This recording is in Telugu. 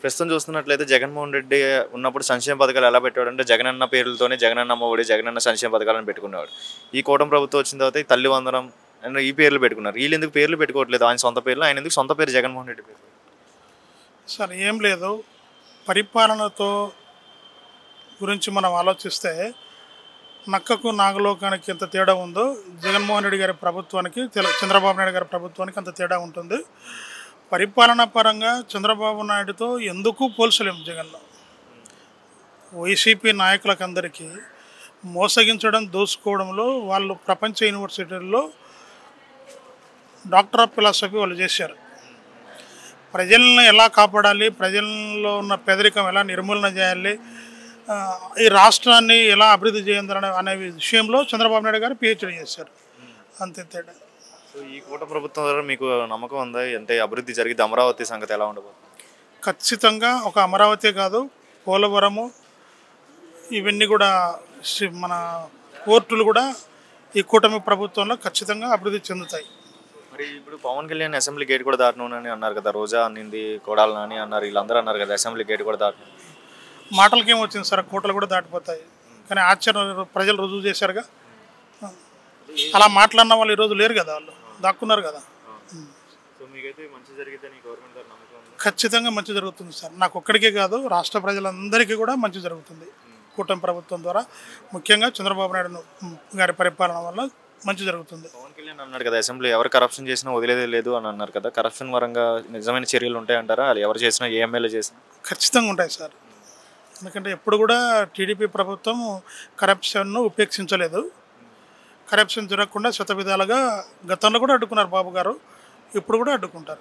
ప్రస్తుతం చూస్తున్నట్లయితే జగన్మోహన్ రెడ్డి ఉన్నప్పుడు సంక్షేమ పథకాలు ఎలా పెట్టాడంటే జగనన్న పేర్లతోనే జగనన్న అమ్మఒడి, జగనన్న సంక్షేమ పథకాలను పెట్టుకునేవాడు. ఈ కూటమి ప్రభుత్వం వచ్చిన తర్వాత ఈ తల్లి వందనం అండ్ ఈ పేర్లు పెట్టుకున్నారు. వీళ్ళు ఎందుకు పేర్లు పెట్టుకోవట్లేదు? ఆయన సొంత పేర్లు, ఆయన ఎందుకు సొంత పేరు జగన్మోహన్ రెడ్డి పేరు? సార్ ఏం లేదు, పరిపాలనతో గురించి మనం ఆలోచిస్తే నక్కకు నాగలోకానికి ఎంత తేడా ఉందో జగన్మోహన్ రెడ్డి గారి ప్రభుత్వానికి చంద్రబాబు నాయుడు గారి ప్రభుత్వానికి అంత తేడా ఉంటుంది. పరిపాలన పరంగా చంద్రబాబు నాయుడుతో ఎందుకు పోల్చలేము. జగన్లో వైసీపీ నాయకులకు అందరికీ మోసగించడం, దోసుకోవడంలో వాళ్ళు ప్రపంచ యూనివర్సిటీల్లో డాక్టర్ ఆఫ్ ఫిలాసఫీ వాళ్ళు చేశారు. ప్రజలను ఎలా కాపాడాలి, ప్రజల్లో ఉన్న పేదరికం ఎలా నిర్మూలన చేయాలి, ఈ రాష్ట్రాన్ని ఎలా అభివృద్ధి చేయాలి అనే విషయంలో చంద్రబాబు నాయుడు గారు పిహెచ్డీ చేశారు. అంతే తేడా. సో ఈ కూటమి ప్రభుత్వం ద్వారా మీకు నమ్మకం ఉందా? అంటే అభివృద్ధి జరిగింది, అమరావతి సంగతి ఎలా ఉండబోతుంది? ఖచ్చితంగా ఒక అమరావతి కాదు, పోలవరము ఇవన్నీ కూడా మన పోర్టులు కూడా ఈ కూటమి ప్రభుత్వంలో ఖచ్చితంగా అభివృద్ధి చెందుతాయి. మరి ఇప్పుడు పవన్ కళ్యాణ్ అసెంబ్లీ గేట్ కూడా దాటనునని అన్నారు కదా, రోజా అన్నింది, కొడాలని అన్నారు, వీళ్ళందరూ అన్నారు కదా అసెంబ్లీ గేట్ కూడా దాటను. మాటలకి ఏమొచ్చింది సార్, కోటలు కూడా దాటిపోతాయి. కానీ ఆశ్చర్యం ప్రజలు రుజువు చేశారుగా. అలా మాట్లాడిన వాళ్ళు ఈరోజు లేరు కదా, వాళ్ళు దాక్కున్నారు కదా. ఖచ్చితంగా మంచి జరుగుతుంది సార్. నాకు ఒక్కడికే కాదు, రాష్ట్ర ప్రజలందరికీ కూడా మంచి జరుగుతుంది కూటమి ప్రభుత్వం ద్వారా. ముఖ్యంగా చంద్రబాబు నాయుడు గారి పరిపాలన వల్ల మంచి జరుగుతుంది. పవన్ కళ్యాణ్ అన్నారు కదా అసెంబ్లీ ఎవరు కరప్షన్ చేసినా వదిలేదే లేదు అని అన్నారు కదా, కరప్షన్ పరంగా నిజమైన చర్యలు ఉంటాయంటారా? అది ఎవరు చేసినా, ఏ ఎమ్మెల్యే చేసినా? ఖచ్చితంగా ఉంటాయి సార్. ఎందుకంటే ఎప్పుడు కూడా టీడీపీ ప్రభుత్వం కరప్షన్ను ఉపేక్షించలేదు. కరప్షన్ జరగకుండా శతవిధాలుగా గతంలో కూడా అడ్డుకున్నారు బాబు గారు, ఇప్పుడు కూడా అడ్డుకుంటారు.